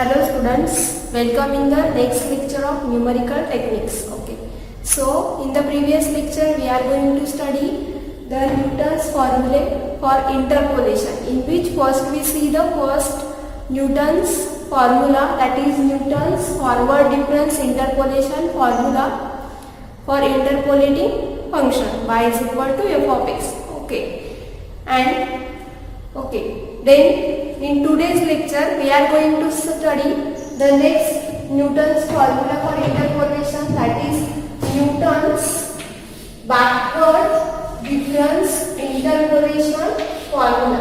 Hello students, welcome in the next lecture of numerical techniques. Okay. So in the previous lecture we are going to study the Newton's formulae for interpolation, in which first we see the first Newton's formula, that is Newton's forward difference interpolation formula for interpolating function y is equal to f of x. Okay. Then in today's lecture we are going to study the next Newton's formula for interpolation, that is Newton's backward difference interpolation formula.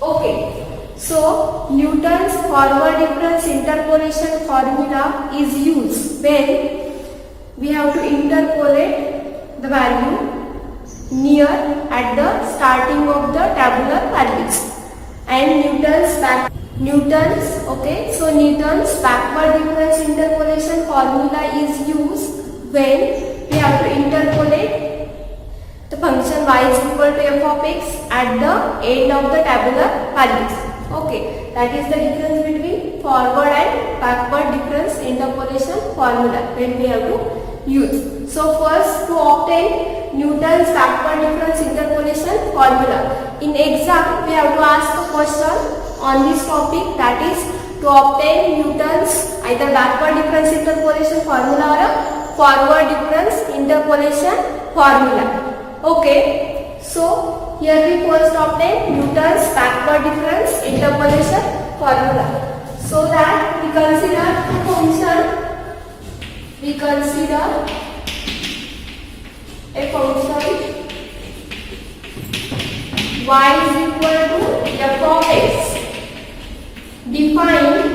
Okay. So Newton's forward difference interpolation formula is used when we have to interpolate the value near at the starting of the tabular values. And Newton's backward difference interpolation formula is used when we have to interpolate the function y is equal to f of x at the end of the tabular values. Okay, that is the difference between forward and backward difference interpolation formula when we have to use. So first, to obtain Newton's backward difference interpolation formula, in exam we have to ask a question on this topic, that is to obtain Newton's either backward difference interpolation formula or a forward difference interpolation formula. Okay, so here we first obtain Newton's backward difference interpolation formula. So that we consider the function, a function y is equal to f of x, defined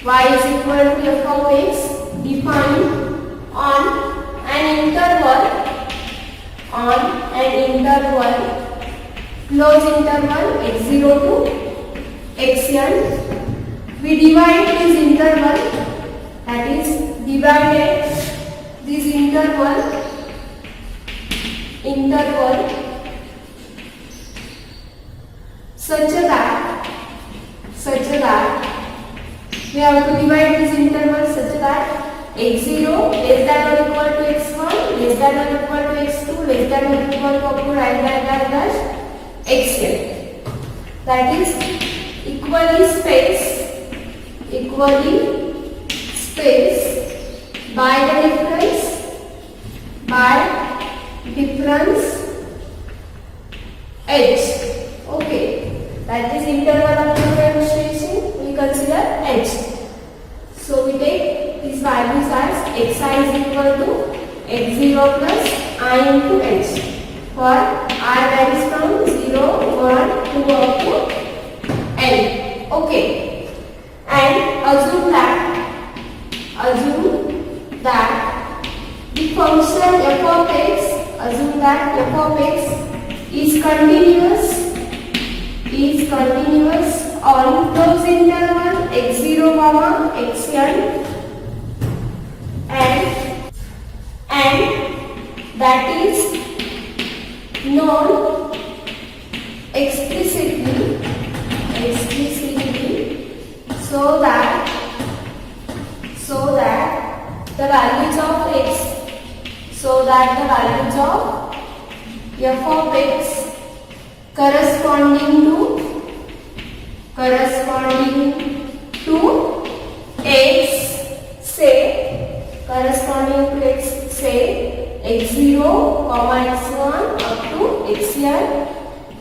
y is equal to f of x defined on an interval close interval x0 to xn. We divide this interval, that is divided this interval such that we have to divide this interval such that x0 less than or equal to x1 less than or equal to x2 less than or equal to up to dash xn, that is equally spaced by difference h. Okay, that is interval of differentiation we consider h. So we take these values as xi is equal to x0 plus I into h, for I varies from 0, 1, 2 up to n. Okay, and assume that the function f of x is continuous on closed interval x0 comma xn, and that is known explicitly so that the values of f of x corresponding to x, say x0 comma x1 up to xn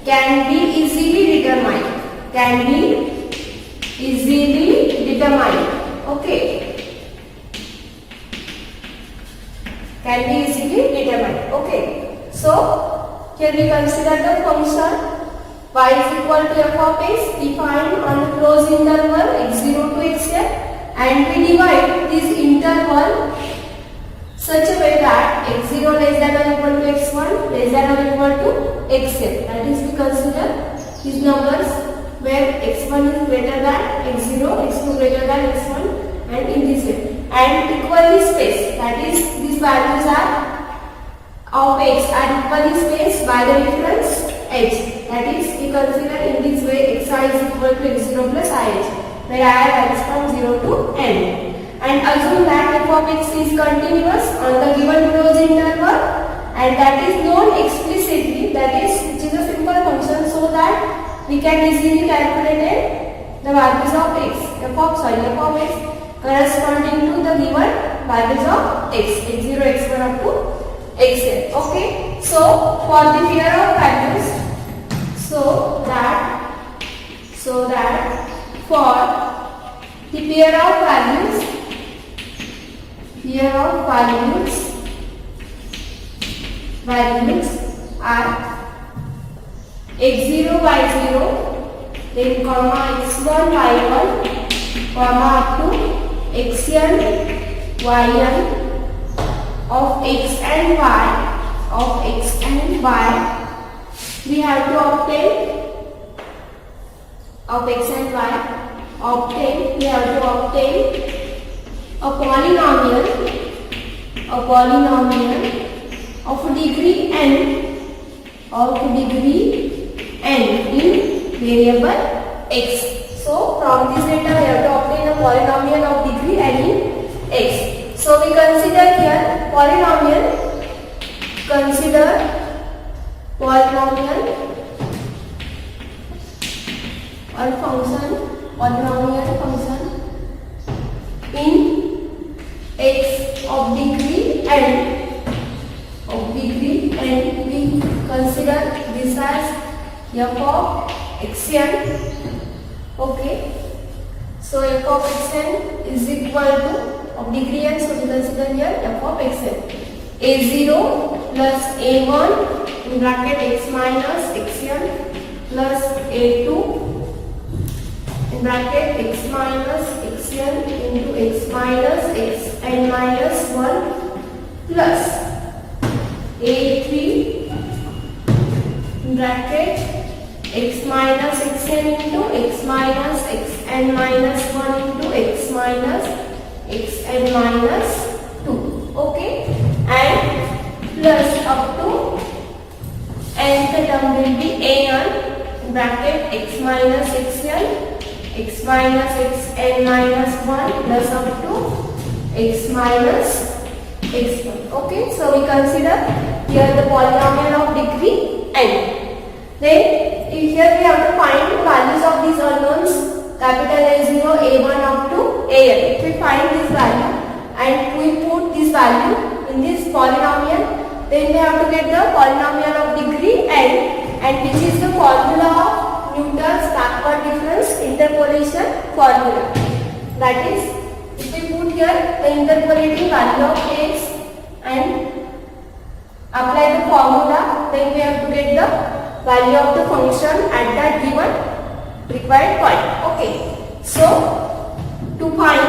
can be easily determined. Okay, can be easily determined. Okay, so here we consider the function y is equal to f of x defined on the closed interval x0 to xn, and we divide this interval such a way that x0 less than or equal to x1 less than or equal to xn, that is we consider these numbers where x1 is greater than x0, x2 greater than x1, and in this way, and equally spaced, that is these values of x are equally spaced by the difference h, that is we consider in this way xi is equal to x0 plus ih. where I varies from 0 to n. And assume that f of x is continuous on the given closed interval, and that is known explicitly, that is, which is a simple function, so that we can easily calculate the values of x, f of x corresponding to the given values of x, x0, x1 up to xn. Okay, so for the pair of values, so that for the pair of values are x0 y0, then comma x1 y1, comma up to xn yn of x and y, we have to obtain of x and y, we have to obtain a polynomial of degree n in variable x. So from this data we have to obtain a polynomial of degree n in x. So we consider here polynomial, or polynomial function in x of degree n. We consider this as f of xn. Okay, so f of xn is equal to of degree n, so we consider here f of xn a0 plus a1 in bracket x minus xn plus a2 in bracket x minus xn into x minus xn minus 1 plus a3 in bracket x minus xn into x minus xn minus 1 into x minus xn minus 2. Okay, and plus up to nth term will be an in bracket x minus xn, x minus xn minus 1 plus up to x minus x1. Okay, so we consider here the polynomial of degree n. Then here we have to find the values of these unknowns, capital A0, A1 up to An. If we find this value and we put this value in this polynomial, then we have to get the polynomial of degree n, and which is the formula of Newton's backward difference interpolation formula. That is, if we put here the interpolating value of x and apply the formula, then we have to get the value of the function at that given required point. Okay, so to find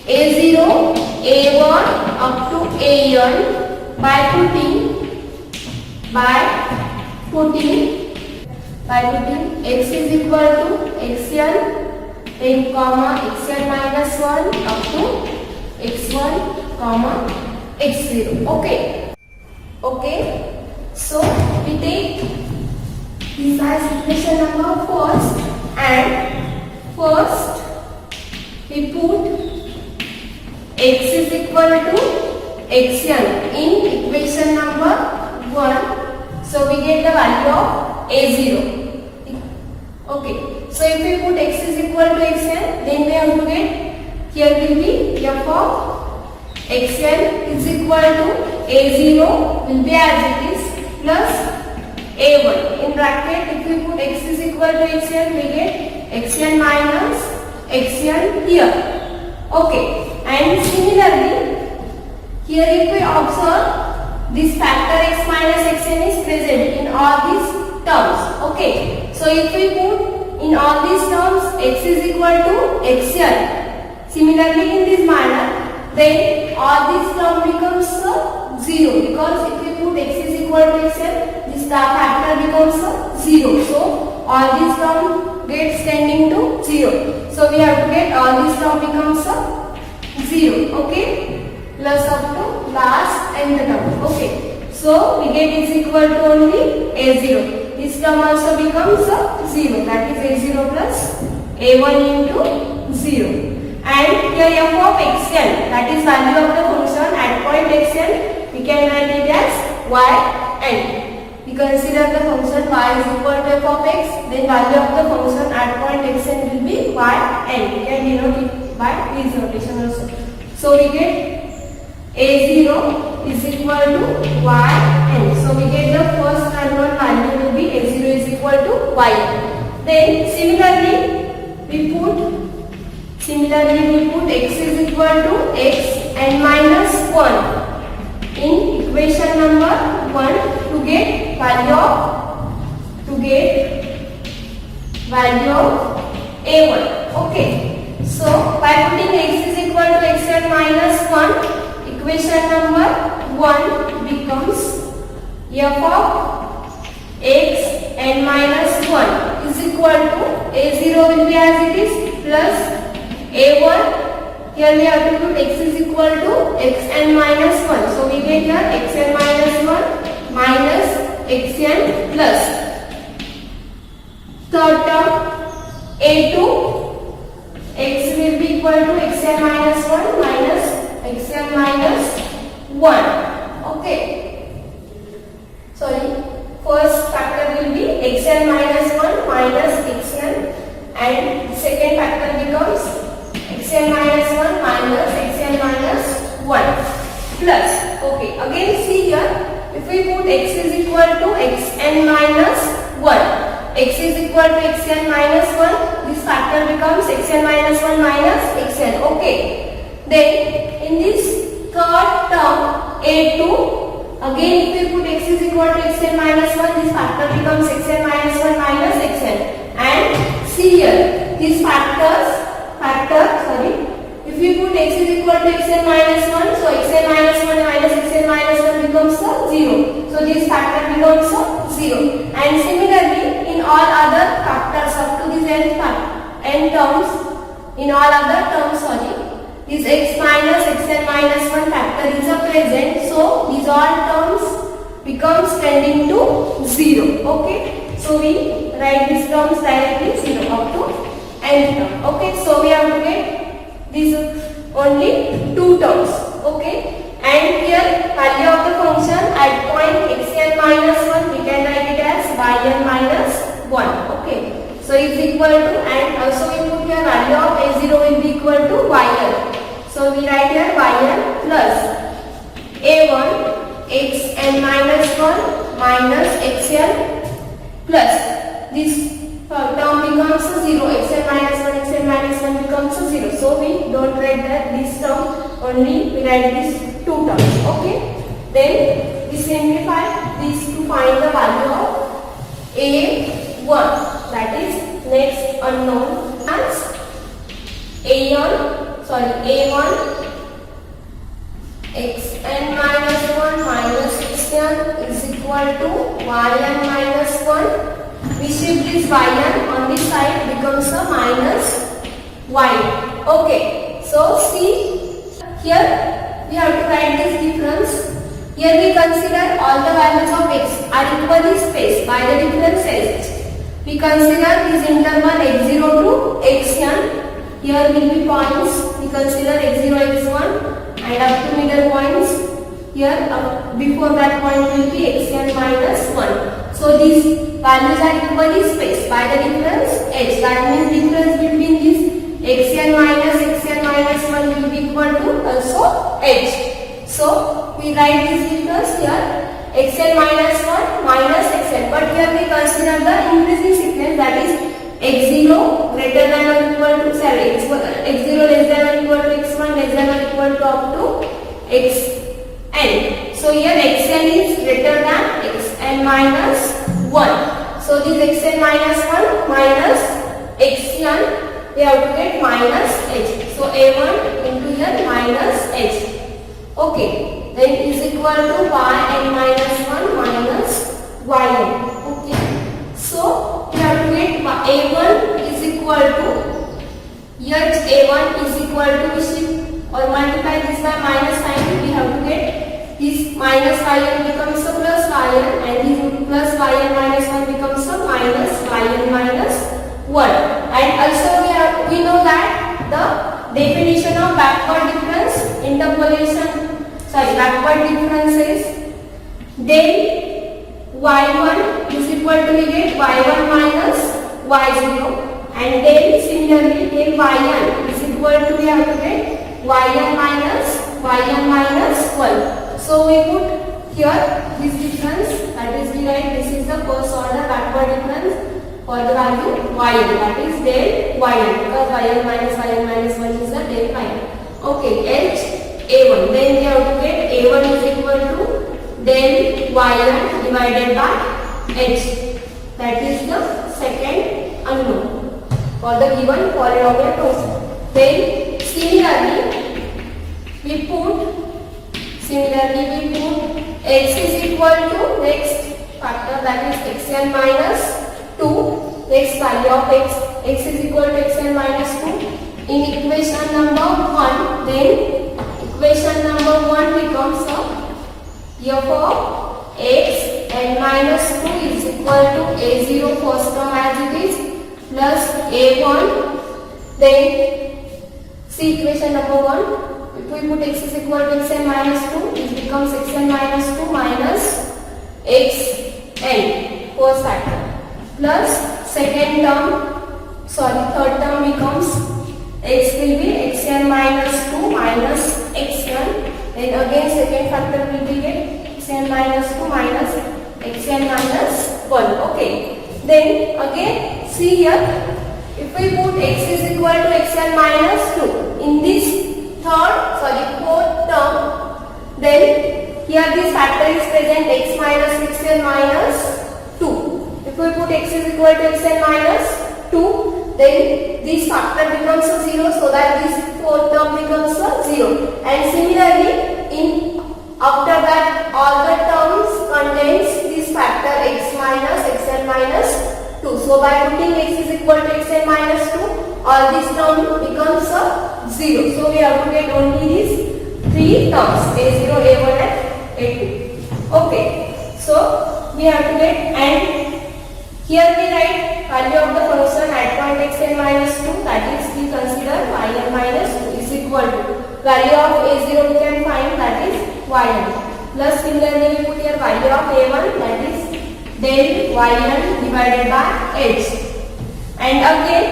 a0, a1 up to an by putting x is equal to xn, then comma xn minus 1 up to x1 comma x0. Okay, so we take this as equation number first, and first we put x is equal to xn in equation number 1, so we get the value of a0. Okay, so if we put x is equal to xn, then we have to get, here will be f of xn is equal to a0 will be as it is plus a1 in bracket. If we put x is equal to xn, we get xn minus xn here. Okay, and similarly here if we observe, this factor x minus xn is present in all these terms. Okay, so if we put in all these terms x is equal to xn, similarly in this manner, then all these term becomes 0, because if we put x is equal to xn, this factor becomes 0. So all these term gets tending to 0. So we have to get all these term becomes 0. Okay, plus up to last nth term. Okay, so we get is equal to only a0. this term also becomes 0, that is a0 plus a1 into 0. And here f of xn, that is value of the function at point xn, we can write it as yn. We consider the function y is equal to f of x, then value of the function at point xn will be yn. We can denote it by this notation also. So we get a0 is equal to yn. So we get the first unknown value will be a0 is equal to y. Then similarly we put x is equal to x and minus 1 in equation number 1 to get value of a1. Okay. So by putting x is equal to x and minus 1, equation number 1 becomes f of x and minus 1 is equal to a0 will be as it is plus a1. Here we have to put x is equal to x and minus 1. So we get here x and minus 1 minus xn plus third term a2, x will be equal to xn minus 1 minus xn minus 1. Okay. Sorry. First factor will be xn minus 1 minus xn, and second factor becomes xn minus 1 minus xn minus 1 plus. Okay, again see here, if we put x is equal to xn minus 1, x is equal to xn minus 1, this factor becomes xn minus 1 minus xn. Okay, then in this third term a2, again, if we put x is equal to xn minus 1, this factor becomes xn minus 1 minus xn. And see here, these if we put x is equal to xn minus 1, so xn minus 1 minus xn minus 1 becomes 0. So this factor becomes 0. And similarly, in all other factors up to this n terms, this x minus xn minus 1 factor is present, so these all terms becomes tending to 0. Okay, so we write these terms directly 0 up to n term. Okay, so we have to get these only two terms. Okay, and here value of the function at point xn minus 1, we can write it as yn minus 1. Okay, so it's equal to, and also we put here value of a0 will be equal to yn. So we write here yn plus a1 xn minus 1 minus xn plus this term becomes 0, xn minus 1 becomes 0. So we don't write that this term, only we write these two terms. Okay, then we simplify this to find the value of a1, that is next unknown as a1 xn minus 1 minus xn is equal to yn minus 1. We shift this yn on this side, becomes a minus y. Okay, so see here we have to write this difference. Here we consider all the values of x are equally spaced by the difference h. We consider this interval x0 to xn. Here will be points. We consider x0, x1, and up to middle points. Here before that point will be xn minus 1. So these values are equally spaced by the difference h. That means difference between this xn minus 1 will be equal to also h. So we write this difference here xn minus 1 minus xn. But here we consider the increasing sequence, that is x0 greater than or equal to x0 less than or equal to x1 less than or equal to up to xn. So here xn is greater than xn minus 1. So this xn minus 1 minus xn, we have to get minus h. So a1 into here minus h. Okay, then is equal to yn minus 1 minus yn. Okay, so we have to get a1 is equal to, here a1 is equal to, or multiply this by minus sign, we have to get this minus yn becomes a plus yn, and this plus yn minus 1 becomes 1. And also we know that the definition of backward difference backward difference is del y1 is equal to we get y1 minus y0, and then similarly del yn is equal to we have to get yn minus 1. So we put here this difference, that is we write this is the first order backward difference for the value yn, that is del yn, because yn minus 1 is the del yn. Okay, h a1, then we have to get a1 is equal to del yn divided by h, that is the second unknown for the given polynomial function. Then similarly we put x is equal to next factor, that is xn minus 2, next value of x is equal to xn minus 2 in equation number 1. Then equation number 1 becomes f of x n minus 2 is equal to a0 first term as it is plus a1. Then see equation number 1. If we put x is equal to xn minus 2, it becomes xn minus 2 minus xn first factor plus third term becomes x will be xn minus 2 minus xn, then again second factor will be xn minus 2 minus xn minus 1. Okay, then again see here, if we put x is equal to xn minus 2 in this fourth term, then here this factor is present x minus xn minus 2. If we put x is equal to xn minus 2, then this factor becomes a 0, so that this fourth term becomes a 0. And similarly, after that all the terms contains this factor x minus xn minus 2. So by putting x is equal to xn minus 2, all this term becomes a 0. So we have to get only these three terms, a0, a1 and a2. Okay, so we have to get, and here we write value of the function at point xn minus 2, that is we consider yn minus 2 is equal to value of a0 we can find, that is yn, plus similarly we put here value of a1, that is del yn divided by h. And again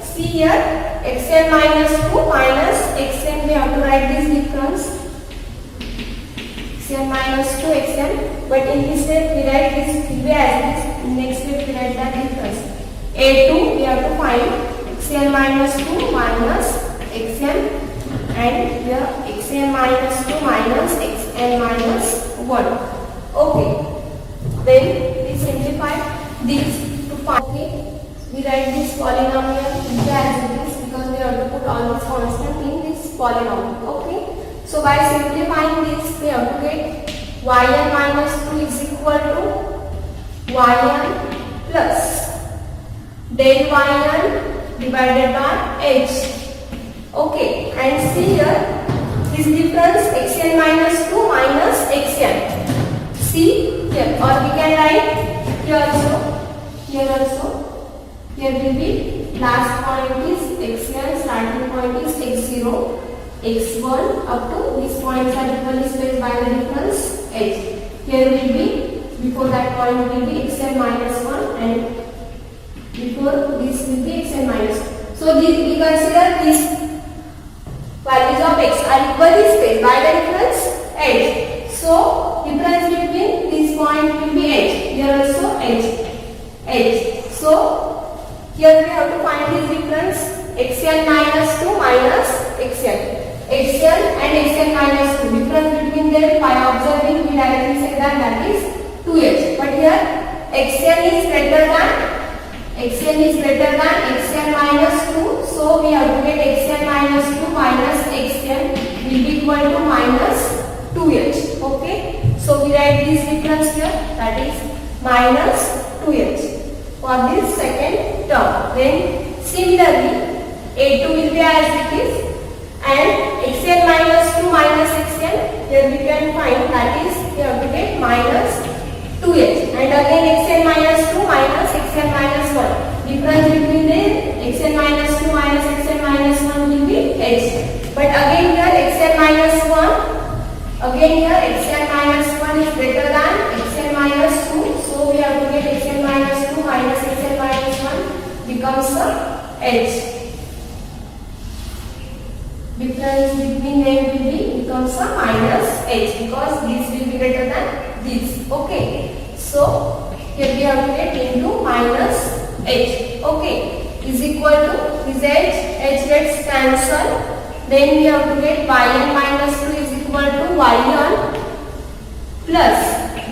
see here xn minus 2 minus xn, we have to write this difference xn minus 2 xn, but in this step we write this will be as it is. Next step we write that difference a2, we have to find xn minus 2 minus xn, and here xn minus 2 minus xn minus 1. Okay, then we simplify this to find. Okay, we write this polynomial as it is, because we have to put all these constants in this polynomial. Okay, so by simplifying this we have to get yn minus 2 is equal to yn plus del yn divided by h. Okay, and see here this difference xn minus 2 minus xn. See here, or we can write here also. Here will be last point is xn, starting point is x0, x1 up to these points are equally spaced by the difference h. Here will be, before that point will be xn minus 1, and before this will be xn minus 2. So this, we consider these values of x are equally spaced by the difference h. So difference between this point will be h. Here also h. So here we have to find this difference xn minus 2 minus xn. xn and xn minus 2. Difference between them by observing we directly say that is 2h. But here xn is greater than xn minus 2. So we have to get xn minus 2 minus xn will be equal to minus 2h. Okay. So we write this difference here, that is minus 2h. For this second term, then similarly a2 will be as it is, and xn minus 2 minus xn, here we can find, that is we have to get minus 2h, and again xn minus 2 minus xn minus 1. Difference between there xn minus 2 minus xn minus 1 will be h. But again here xn minus 1, again here xn minus 1 is greater than xn minus 2. So we have to get xn minus 2 minus xn minus 1 becomes a h. Difference between them will be becomes a minus h because this will be greater than this. Okay. So here we have to get into minus h. Okay. Is equal to this h gets cancelled. Then we have to get yn minus 2 is equal to yn plus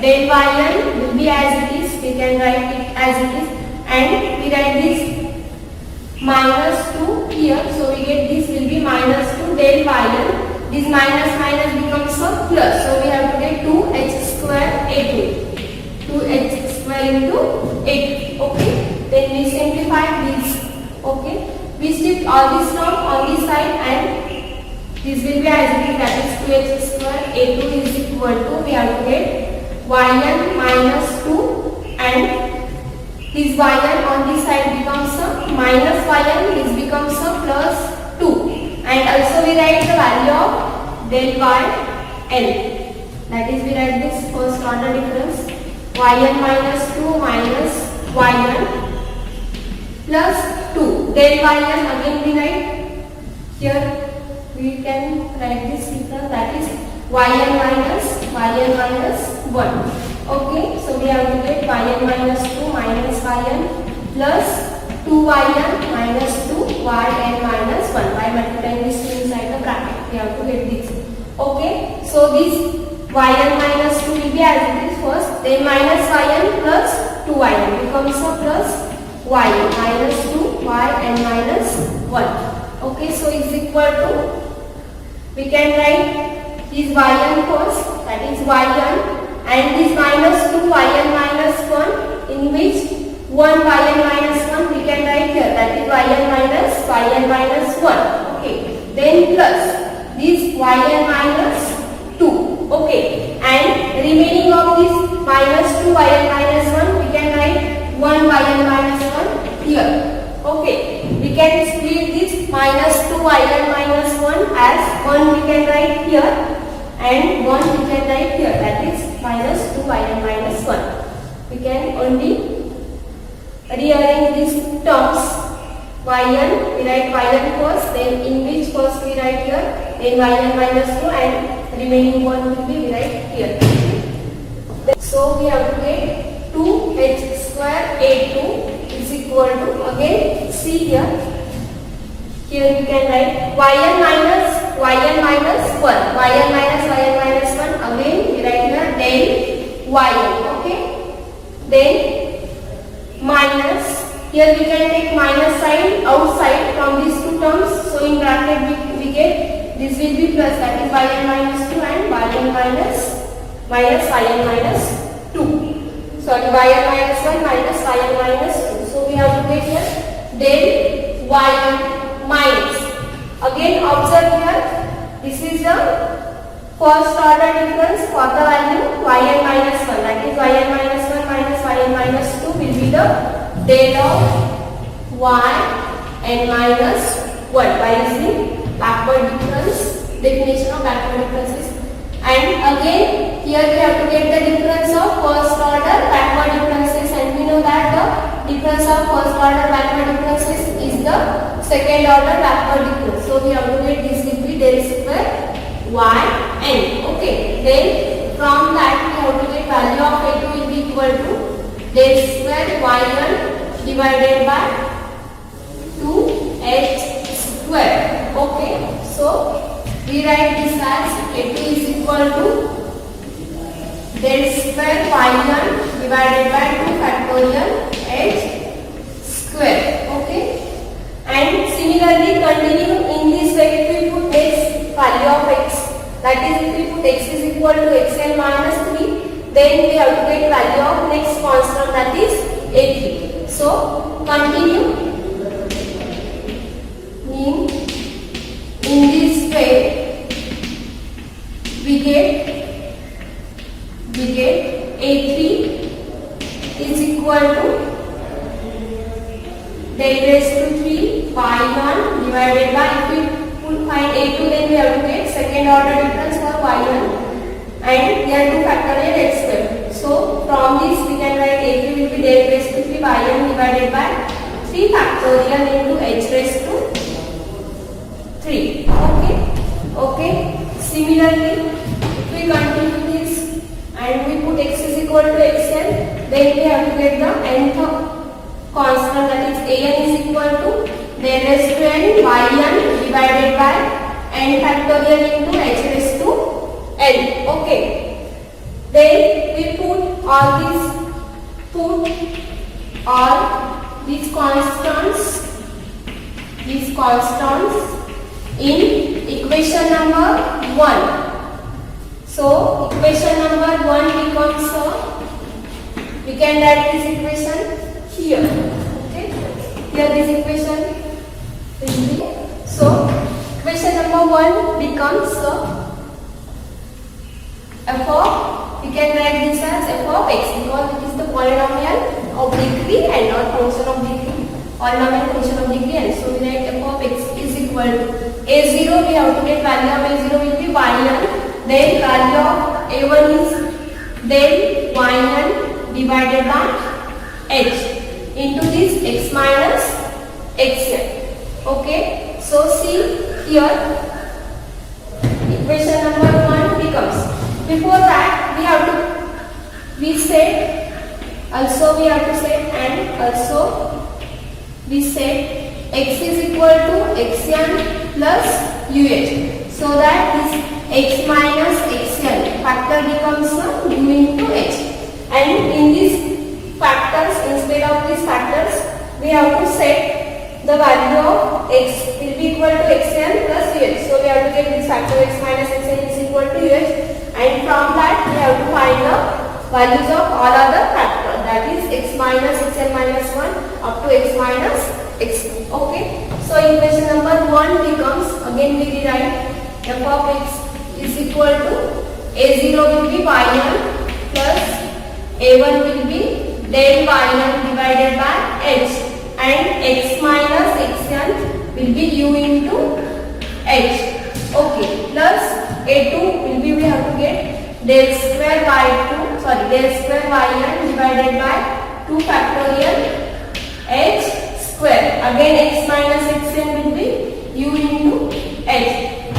del yn will be as it is. We can write it as it is and we write this minus 2 here. So we get this will be minus 2 del yn. This minus minus becomes a plus. So we have to get 2h square a2. 2h square into 8. Okay. Then we simplify this. Okay. We shift all this term on this side and this will be as it is, that is 2h square a2 is equal to, we have to get yn minus 2 and this yn on this side becomes a minus yn, this becomes a plus 2 and also we write the value of del yn, that is we write this first order difference yn minus 2 minus yn plus 2 del yn, again we write here we can write this difference, that is yn minus 1. Okay, so we have to get yn minus 2 minus yn plus 2yn minus 2 yn minus 1 by multiplying this two inside the bracket. We have to get this. Okay, so this yn minus 2 will be as it is first, then minus yn plus 2yn becomes a plus yn minus 2 yn minus 1. Okay, so is equal to, we can write this yn first, that is yn, and this minus 2 yn minus 1, in which 1 yn minus 1 we can write here, that is yn minus 1. Okay, then plus this yn minus 2. Okay, and remaining of this minus 2 yn minus 1 we can write 1 yn minus 1 here. Okay, we can split this minus 2 yn minus 1 as 1 we can write here and 1 we can write here, that is minus 2 yn minus 1. We can only rearrange these terms. Yn, we write yn first, then in which first we write here, then yn minus 2 and remaining 1 will be we write here. So we have to get 2h square a2 is equal to, again see here, here we can write yn minus 1, yn minus 1, again we write here del yn. Okay, then minus, here we can take minus sign outside from these two terms, so in bracket we get this will be plus, that is yn minus 2 and yn minus yn minus 2. Sorry, yn minus 1 minus yn minus 2. So we have to get here del yn minus. Again observe here, this is the first order difference for the value yn minus 1, that is yn minus 1 minus yn minus 2 will be the del of yn minus 1 by using backward difference, definition of backward differences. And again here we have to get the difference of first order backward differences, and we know that the difference of first order backward differences is the second order backward difference. So we have to get this will be del square yn. Okay, then from that we have to get value of a2 will be equal to del square yn divided by 2h square. Okay, so we write this as a2 is equal to del square yn divided by 2 factorial h square. Okay, and similarly continue in this way. If we put next value of x, that is if we put x is equal to xn minus 3, then we have to get value of next constant, that is a3. So continue in this way we get a3 is equal to del raised to 3 y1 divided by, if we will find a2, then we have to get second order difference for y1, and here 2 factorial h square. So from this we can write a3 will be del raised to 3 y1 divided by 3 factorial into h raised to 3. Okay. Similarly, if we continue this and we put x is equal to xn, then we have to get the nth constant, that is an is equal to del raised to n yn divided by n factorial into h raised to n. Okay. Then we put all these constants in equation number 1. So equation number 1 becomes we can write this equation here. Okay, here this equation will be, so equation number 1 becomes f of, we can write this as f of x, because it is the polynomial of degree and not function of degree, polynomial function of degree, and so we write f of x is equal to a0, we have to get value of a0 will be yn, then value of a1 is del yn divided by h into this x minus xn. Okay, so see here equation number 1 becomes, before that we have to set x is equal to xn plus uh, so that this x minus xn factor becomes u into h, and in these factors, instead of these factors, we have to set the value of x will be equal to xn plus uh, so we have to get this factor x minus xn is equal to uh, and from that we have to find the values of all other factors, that is x minus xn minus 1 up to x minus x2. Okay, so equation number 1 becomes, again we rewrite f of x is equal to a0 will be yn plus a1 will be del yn divided by h, and x minus xn will be u into h. Okay, plus a2 will be, we have to get del square yn divided by 2 factorial h square, again x minus xn will be u into h,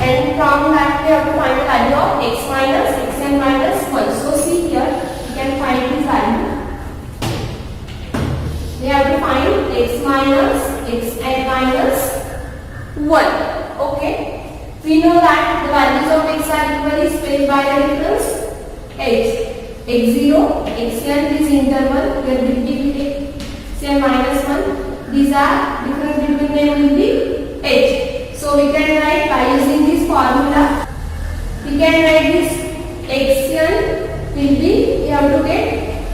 and from that we have to find the value of x minus xn minus 1. So see here we can find this value, we have to find x minus xn minus 1. Okay, we know that the values of x are equally spaced by the difference h. x0, xn, this interval where will be xn minus 1, these are difference between them will be h. So we can write, by using this formula, we can write this xn will be, we have to get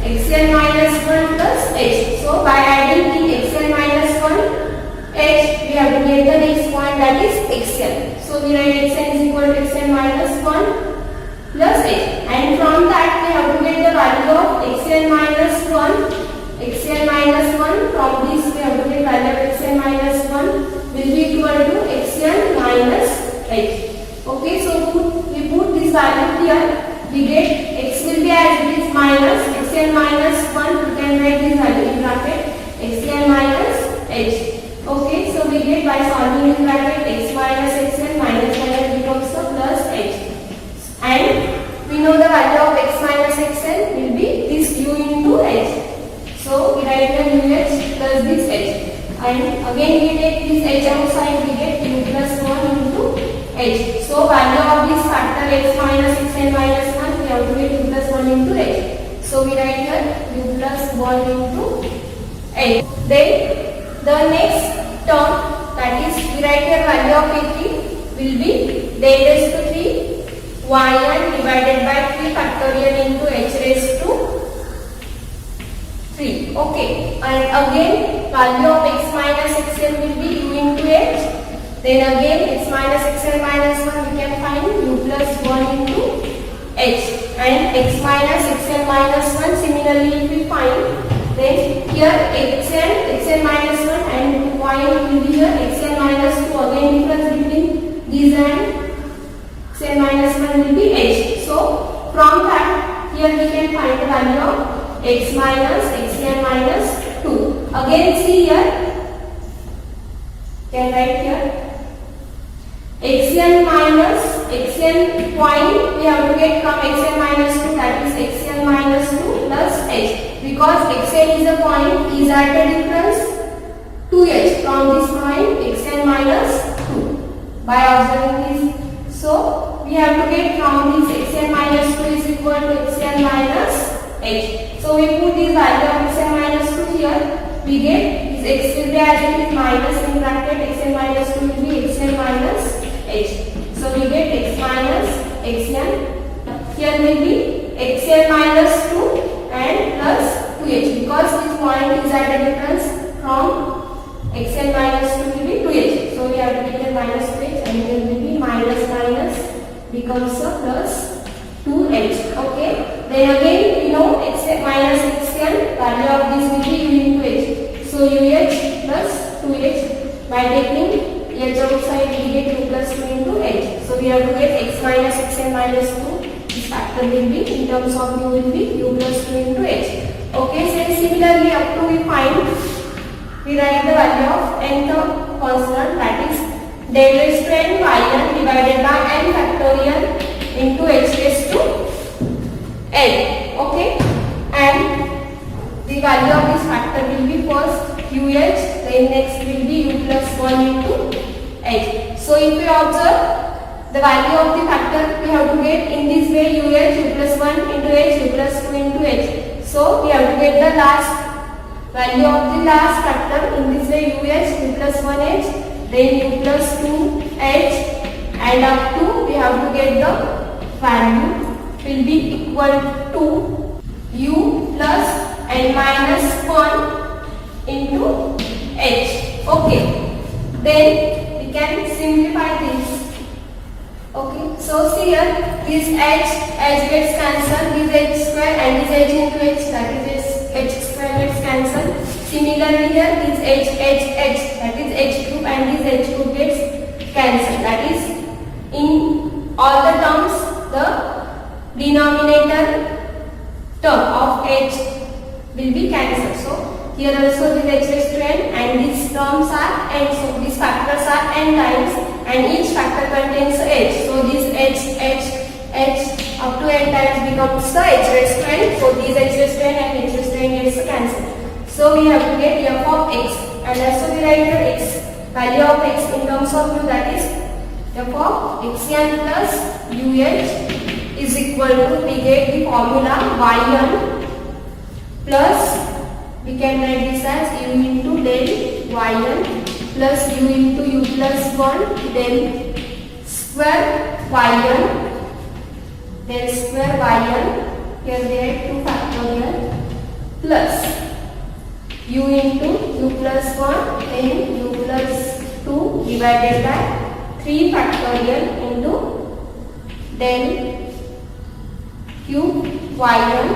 xn minus 1 plus h. So by adding the xn minus 1 h, we have to get the next point, that is xn. So we write xn is equal to xn minus 1 plus h, and from that we have to get the value of xn minus 1. From this we have to get value of xn minus 1 will be equal to xn minus h. Okay, so we put this value here, we get x will be as it is minus xn minus 1, we can write this value in bracket xn minus h. Okay, so we get, by solving in bracket, x minus xn minus becomes the plus h, and we know the value of x minus xn will be this u into h. So we write the uh plus this h, and again we take this h outside, we get u plus 1 into h. So value of this factor x minus xn minus 1, we have to get u plus 1 into h. So we write here u plus 1 into h. Then the next term, that is we write here value of a3 will be del raised to 3 yn divided by 3 factorial into h raised to 3. Okay, and again value of x minus xn will be u into h, then again x minus xn minus 1 we can find u plus 1 into h, and x minus xn minus 1 similarly if we find, then here xn xn minus 1 and point will be here xn minus 2. Again difference between these and xn minus 1 will be h. So from that here we can find the value of x minus xn minus 2. Again see here, can write here xn minus xn point we have to get from xn minus 2, that is xn minus 2 plus h, because xn is a point is at a difference 2h from this point xn minus 2 by observing this. So we have to get from this xn minus 2 is equal to xn minus h. So we put this value of xn minus 2 here, we get this x will be as it is minus in bracket xn minus 2 will be xn minus h. So we get x minus xn, here will be xn minus 2 and plus 2h, because this point is at a difference from xn minus 2 will be 2h. So we have to take the minus 2h and here will be minus minus becomes a plus 2h. Okay. Then again we know xn minus xn, value of this will be u into h. So uh plus 2h, by taking h outside we get u plus 2 into h. So we have to get x minus xn minus 2. This factor will be in terms of u will be u plus 2 into h. Okay, so similarly up to we write the value of nth constant, that is del raised to n yn divided by n factorial into h raised to n. Okay, and the value of this factor will be first uh, then next will be u plus 1 into h. So if we observe the value of the factor, we have to get in this way u plus 1 into h, u plus 2 into h. So we have to get the last value of the last factor in this way u plus 1h, then u plus 2h, and up to we have to get the value will be equal to u plus n minus 1 into h. Okay, then we can simplify this. Okay, so see here this h gets cancelled, this h square and this h into h, that is h square gets cancelled. Similarly here this h, that is h cube, and this h cube gets cancelled, that is in all the terms the denominator term of h will be cancelled. So here also this h raised to n and these terms are n, so these factors are n times and each factor contains h. So this h up to n times becomes the h raised to n. So these h raised to n and h raised to n gets cancelled. So we have to get f of x, and also we write the x value of x in terms of u, that is f of xn plus uh is equal to, we get the formula yn plus, we can write this as u into del yn plus u into u plus 1 del square yn, del square yn, here we have 2 factorial plus u into u plus 1 then u plus 2 divided by 3 factorial into del cube yn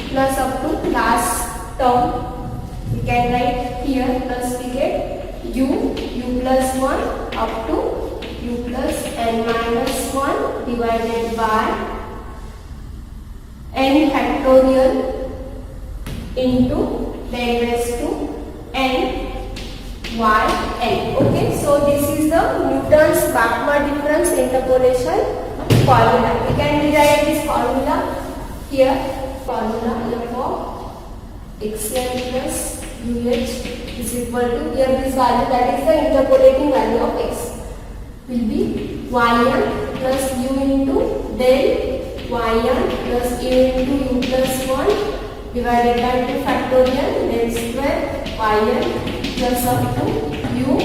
plus up to last term we can write here plus we get u plus 1 up to u plus n minus 1 divided by n factorial into del raised to n y n. Okay, so this is the Newton's backward difference interpolation formula. We can derive this formula here, formula f of xn plus uh is equal to, here this value, that is the interpolating value of x, will be yn plus u into del yn plus u into u plus 1 divided by 2 factorial del square yn plus up to u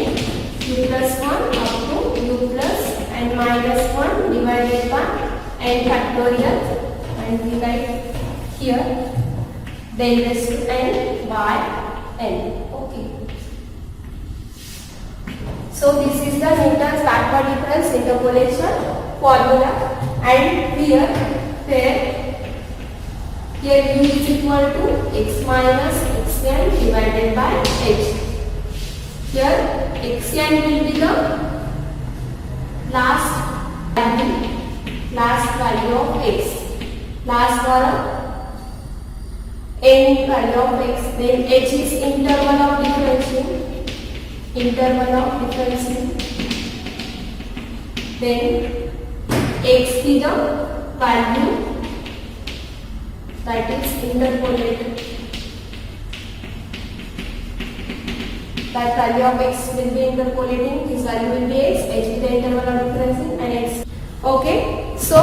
plus 1 up to u plus n minus 1 divided by n factorial, and we write here del raised to n by n. Okay. So this is the Newton's backward difference interpolation formula, and here u is equal to x minus xn divided by h. Here xn will be the last value of x, last or end value of x. Then h is interval of differentiation. Then x is the value that is interpolated. That value of x will be interpolating. This value will be x. H is the interval of differentiation and x. Okay. So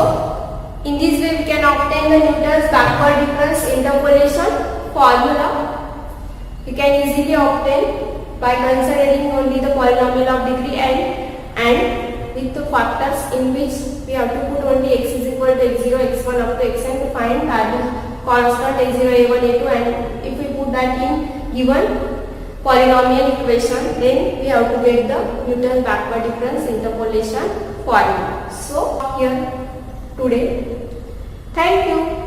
in this way we can obtain the Newton's backward difference interpolation formula. We can easily obtain by considering only the polynomial of degree and with the factors in which we have to put only x is equal to x0, x1 up to xn to find value constant x0, a1, a2, and if we put that in given polynomial equation, then we have to get the Newton's backward difference interpolation formula. So here today. Thank you.